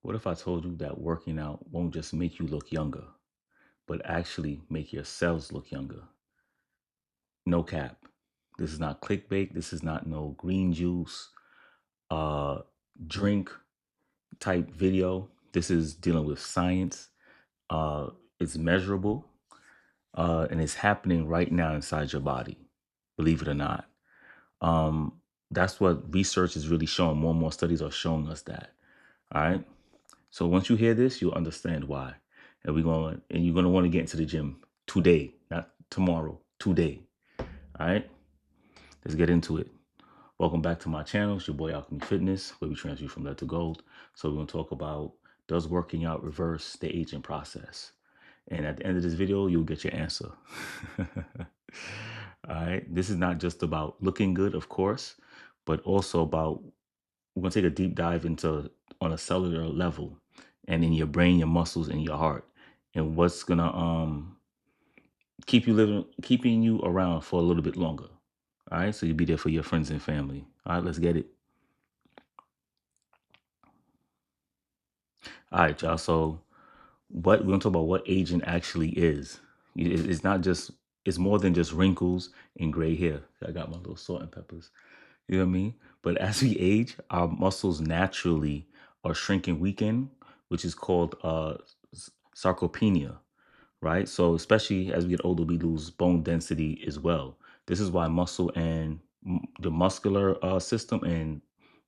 What if I told you that working out won't just make you look younger, but actually make your cells look younger? No cap. This is not clickbait. This is not no green juice, uh, drink type video. This is dealing with science. Uh, it's measurable, and it's happening right now inside your body, believe it or not. Um, that's what research is really showing. More and more studies are showing us that. All right. So once you hear this, you'll understand why. And you're gonna want to get into the gym today, not tomorrow, today. All right, let's get into it. Welcome back to my channel. It's your boy Alchemy Fitness, where we transfer from lead to gold. So we're gonna talk about, does working out reverse the aging process? And at the end of this video, you'll get your answer. All right. This is not just about looking good, of course, but also about, we're gonna take a deep dive into on a cellular level and in your brain, your muscles, and your heart, and what's gonna keeping you around for a little bit longer. All right. So you'll be there for your friends and family. All right, let's get it. All right, y'all. So what we're gonna talk about what aging actually is. It's not just, it's more than just wrinkles and gray hair. I got my little salt and peppers. You know what I mean? But as we age, our muscles naturally are shrinking, weaken, which is called sarcopenia, right? So especially as we get older, we lose bone density as well. This is why muscle and the muscular system and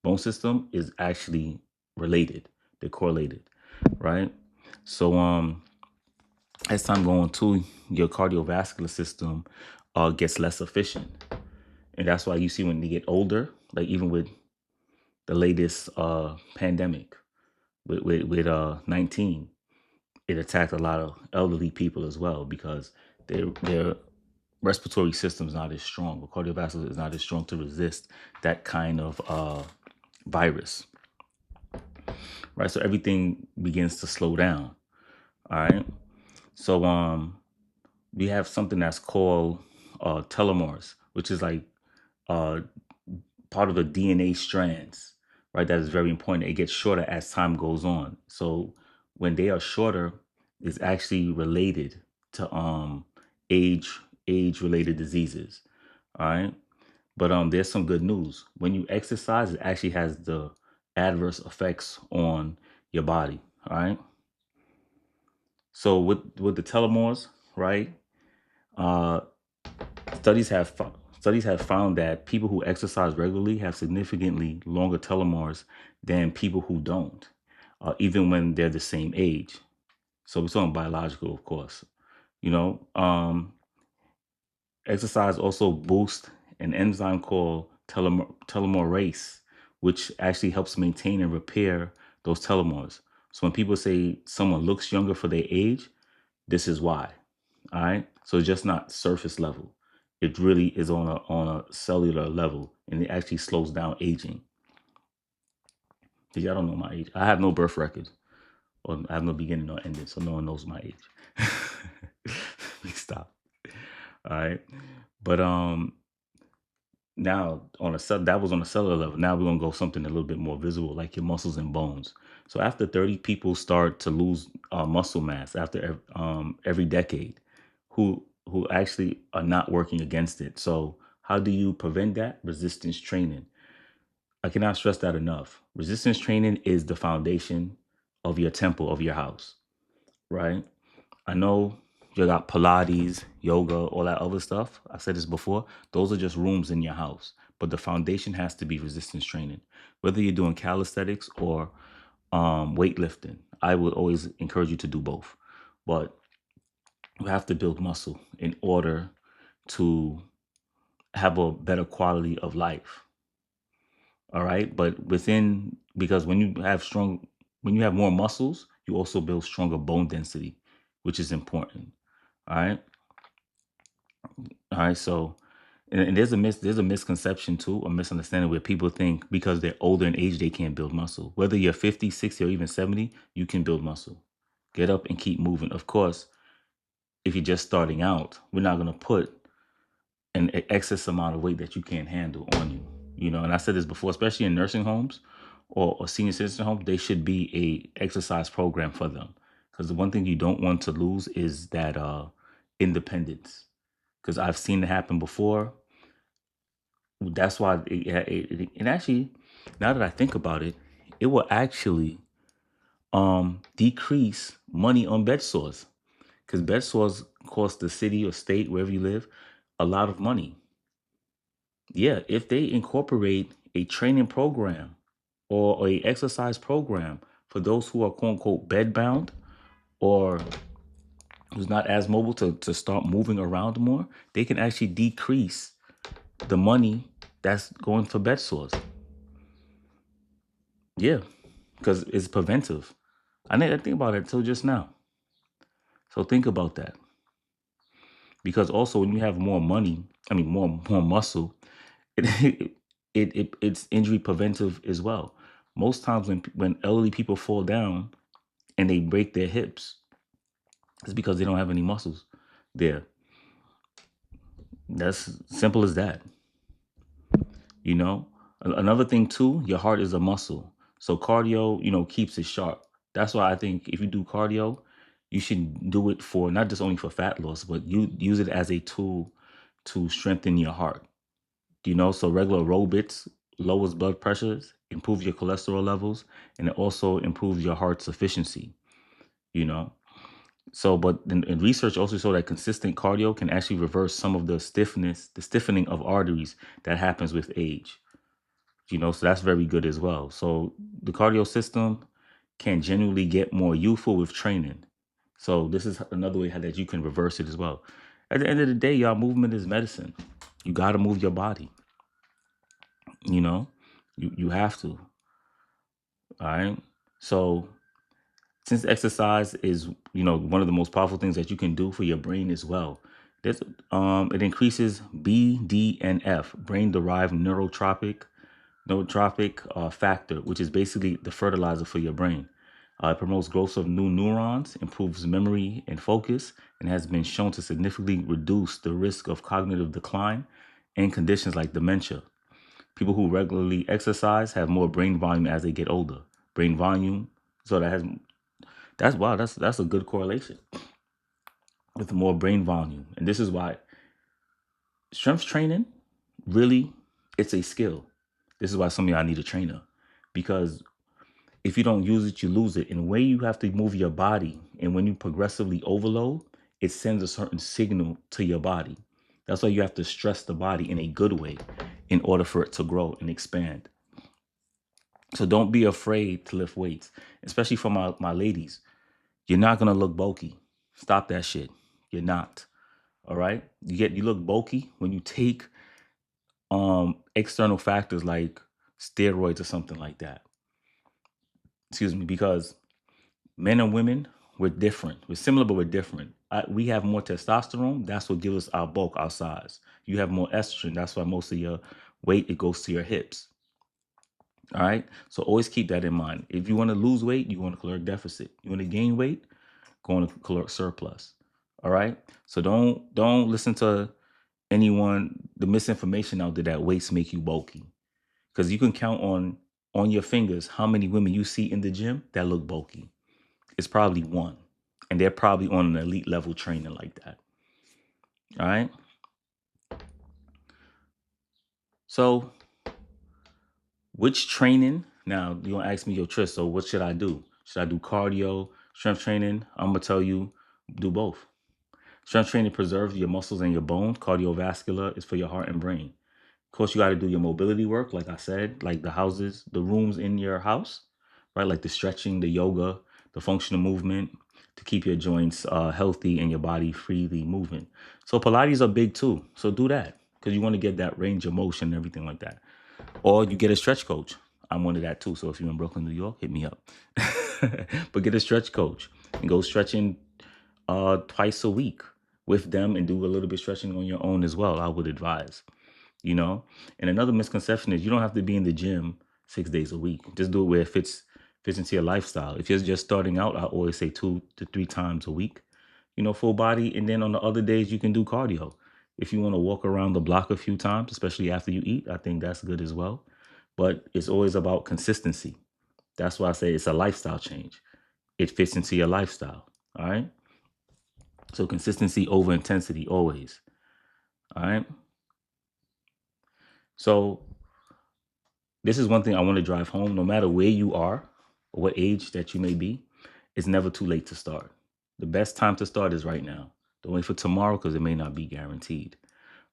bone system is actually related. They're correlated, right? So as time going to, your cardiovascular system gets less efficient, and that's why you see when they get older, like even with the latest pandemic with 19, it attacked a lot of elderly people as well, because their respiratory system is not as strong, or cardiovascular is not as strong to resist that kind of virus, right? So everything begins to slow down. All right. So we have something that's called telomeres, which is like uh, part of the DNA strands, right? That is very important. It gets shorter as time goes on. So when they are shorter, it's actually related to age age related diseases. All right. But there's some good news. When you exercise, it actually has the adverse effects on your body. All right. So with the telomeres, right? Uh, studies have found that people who exercise regularly have significantly longer telomeres than people who don't, even when they're the same age. So we're talking biological, of course. You know, exercise also boosts an enzyme called telomerase, which actually helps maintain and repair those telomeres. So when people say someone looks younger for their age, this is why. All right. So it's just not surface level. It really is on a cellular level, and it actually slows down aging. Because y'all don't know my age. I have no birth record, or I have no beginning or ending, so no one knows my age. Please stop. All right. But now that was on a cellular level. Now we're gonna go something a little bit more visible, like your muscles and bones. So after 30, people start to lose muscle mass after every decade, who actually are not working against it. So how do you prevent that? Resistance training. I cannot stress that enough. Resistance training is the foundation of your temple, of your house, right? I know you got Pilates, yoga, all that other stuff. I said this before. Those are just rooms in your house. But the foundation has to be resistance training. Whether you're doing calisthenics or weightlifting, I would always encourage you to do both. But you have to build muscle in order to have a better quality of life. All right. But because when you have more muscles, you also build stronger bone density, which is important. All right. All right. So, and there's a misconception too, a misunderstanding where people think because they're older in age, they can't build muscle. Whether you're 50, 60, or even 70, you can build muscle. Get up and keep moving. Of course, if you're just starting out, we're not going to put an excess amount of weight that you can't handle on you. You know, and I said this before, especially in nursing homes or senior citizen home, they should be a exercise program for them. Because the one thing you don't want to lose is that independence. Because I've seen it happen before. That's why and actually, now that I think about it, it will actually decrease money on bed sores, because bed sores cost the city or state wherever you live a lot of money. Yeah, if they incorporate a training program or a exercise program for those who are quote unquote bed bound or who's not as mobile to start moving around more, they can actually decrease the money that's going for bed sores. Yeah, because it's preventive. I didn't think about it until just now. So think about that. Because also when you have more money, I mean more muscle, it, it's injury preventive as well. Most times when elderly people fall down and they break their hips, it's because they don't have any muscles there. That's simple as that. You know, another thing too, your heart is a muscle. So cardio, keeps it sharp. That's why I think if you do cardio, you should do it for not just only for fat loss, but you use it as a tool to strengthen your heart. So regular aerobics lowers blood pressures, improves your cholesterol levels, and it also improves your heart's efficiency. You know, so but in research also show that consistent cardio can actually reverse some of the stiffening of arteries that happens with age. So that's very good as well. So the cardio system can genuinely get more youthful with training. So this is another way how that you can reverse it as well. At the end of the day, y'all, movement is medicine. You got to move your body. You know, you have to. All right. So since exercise is one of the most powerful things that you can do for your brain as well, there's it increases BDNF, brain derived neurotrophic factor, which is basically the fertilizer for your brain. It promotes growth of new neurons, improves memory and focus, and has been shown to significantly reduce the risk of cognitive decline and conditions like dementia. People who regularly exercise have more brain volume as they get older. Brain volume, so that's wow, that's a good correlation with more brain volume. And this is why strength training really, it's a skill. This is why some of y'all need a trainer, because if you don't use it, you lose it. And the way you have to move your body, and when you progressively overload, it sends a certain signal to your body. That's why you have to stress the body in a good way in order for it to grow and expand. So don't be afraid to lift weights, especially for my ladies. You're not gonna look bulky. Stop that shit. You're not. All right. You look bulky when you take external factors like steroids or something like that. Excuse me, because men and women, we're different. We're similar, but we're different. We have more testosterone. That's what gives us our bulk, our size. You have more estrogen. That's why most of your weight, it goes to your hips. All right. So always keep that in mind. If you want to lose weight, you want a caloric deficit. You want to gain weight, go on a caloric surplus. All right. So don't listen to anyone, the misinformation out there that weights make you bulky. Because you can count on your fingers how many women you see in the gym that look bulky. It's probably one. And they're probably on an elite level training like that. All right. So which training? Now you want to ask me, your Tris, so what should I do? Should I do cardio, strength training? I'm gonna tell you, do both. Strength training preserves your muscles and your bones. Cardiovascular is for your heart and brain. Of course, you got to do your mobility work, like I said, like the rooms in your house, right? Like the stretching, the yoga, the functional movement to keep your joints healthy and your body freely moving. So Pilates are big too. So do that because you want to get that range of motion and everything like that. Or you get a stretch coach. I'm one of that too. So if you're in Brooklyn, New York, hit me up. But get a stretch coach and go stretching twice a week with them and do a little bit stretching on your own as well. I would advise. And another misconception is you don't have to be in the gym 6 days a week. Just do it where it fits into your lifestyle. If you're just starting out, I always say 2 to 3 times a week, full body. And then on the other days, you can do cardio. If you want to walk around the block a few times, especially after you eat, I think that's good as well. But it's always about consistency. That's why I say it's a lifestyle change. It fits into your lifestyle. All right. So consistency over intensity always. All right. So this is one thing I want to drive home. No matter where you are or what age that you may be, it's never too late to start. The best time to start is right now. Don't wait for tomorrow because it may not be guaranteed.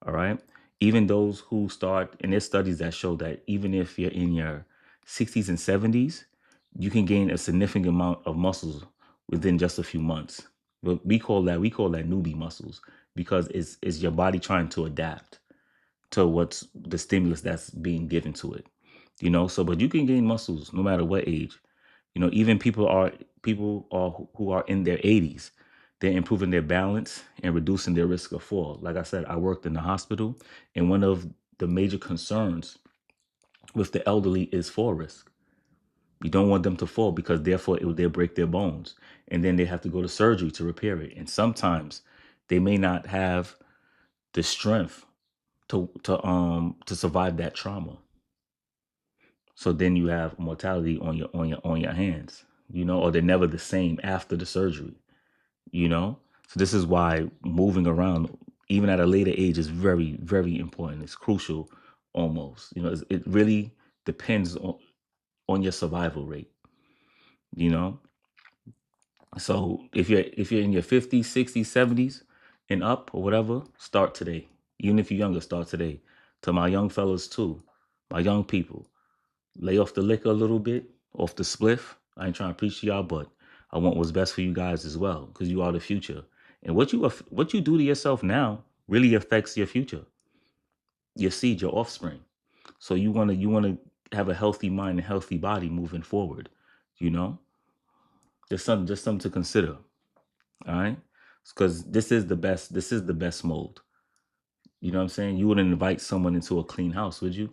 All right. Even those who start, and there's studies that show that even if you're in your 60s and 70s, you can gain a significant amount of muscles within just a few months. But we call that newbie muscles because it's your body trying to adapt to what's the stimulus that's being given to it. So but you can gain muscles no matter what age. Even people are who are in their 80s, they're improving their balance and reducing their risk of fall. Like I said, I worked in the hospital, and one of the major concerns with the elderly is fall risk. You don't want them to fall because therefore they'll break their bones, and then they have to go to surgery to repair it. And sometimes they may not have the strength to survive that trauma. So then you have mortality on your hands, or they're never the same after the surgery, you know. So this is why moving around, even at a later age, is very, very important. It's crucial, almost. It really depends on your survival rate, you know. So if you're in your 50s, 60s, 70s, and up or whatever, start today. Even if you're younger, start today. To my young fellas too, my young people, lay off the liquor a little bit, off the spliff. I ain't trying to preach to y'all, but I want what's best for you guys as well, because you are the future. And what you do to yourself now really affects your future, your seed, your offspring. So you wanna have a healthy mind and healthy body moving forward. You know, just something to consider. All right, because this is the best. This is the best mold. You know what I'm saying? You wouldn't invite someone into a clean house, would you?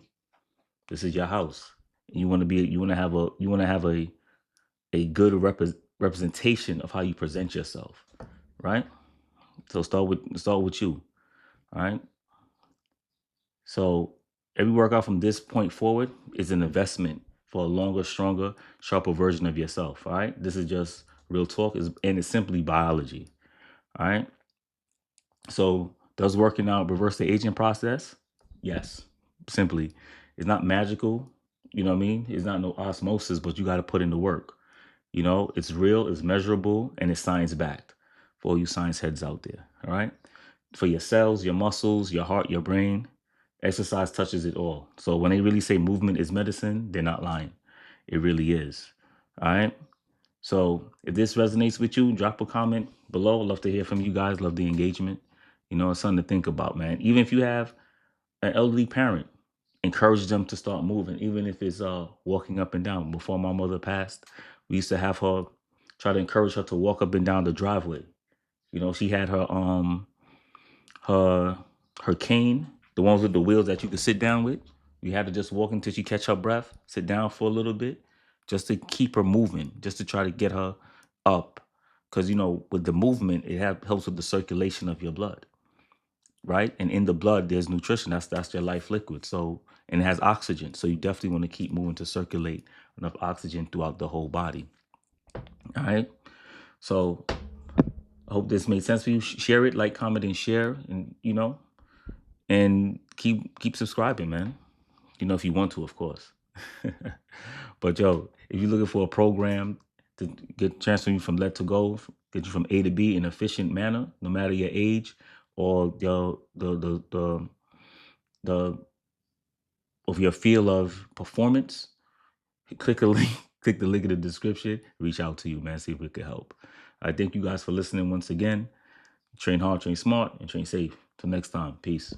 This is your house. You want to have a good representation of how you present yourself, right? So start with you, all right? So every workout from this point forward is an investment for a longer, stronger, sharper version of yourself, all right? This is just real talk, and it's simply biology, all right? So does working out reverse the aging process? Yes, simply. It's not magical, you know what I mean? It's not no osmosis, but you got to put in the work. It's real, it's measurable, and it's science backed for all you science heads out there. All right. For your cells, your muscles, your heart, your brain, exercise touches it all. So when they really say movement is medicine, they're not lying. It really is. All right. So if this resonates with you, drop a comment below. Love to hear from you guys. Love the engagement. It's something to think about, man. Even if you have an elderly parent, encourage them to start moving, even if it's walking up and down. Before my mother passed, we used to have her try to encourage her to walk up and down the driveway. She had her her cane, the ones with the wheels that you could sit down with. We had to just walk until she catch her breath, sit down for a little bit, just to keep her moving, just to try to get her up. Because with the movement, it helps with the circulation of your blood, right? And in the blood, there's nutrition. That's your life liquid. So, and it has oxygen. So you definitely want to keep moving to circulate enough oxygen throughout the whole body. All right. So I hope this made sense for you. Share it, like, comment, and share, and keep subscribing, man. If you want to, of course. But yo, if you're looking for a program to transfer you from let to go, get you from A to B in an efficient manner, no matter your age or the of your field of performance, click a link, click the link in the description, reach out to you, man, see if we can help. I thank you guys for listening once again. Train hard, train smart, and train safe. Till next time, peace.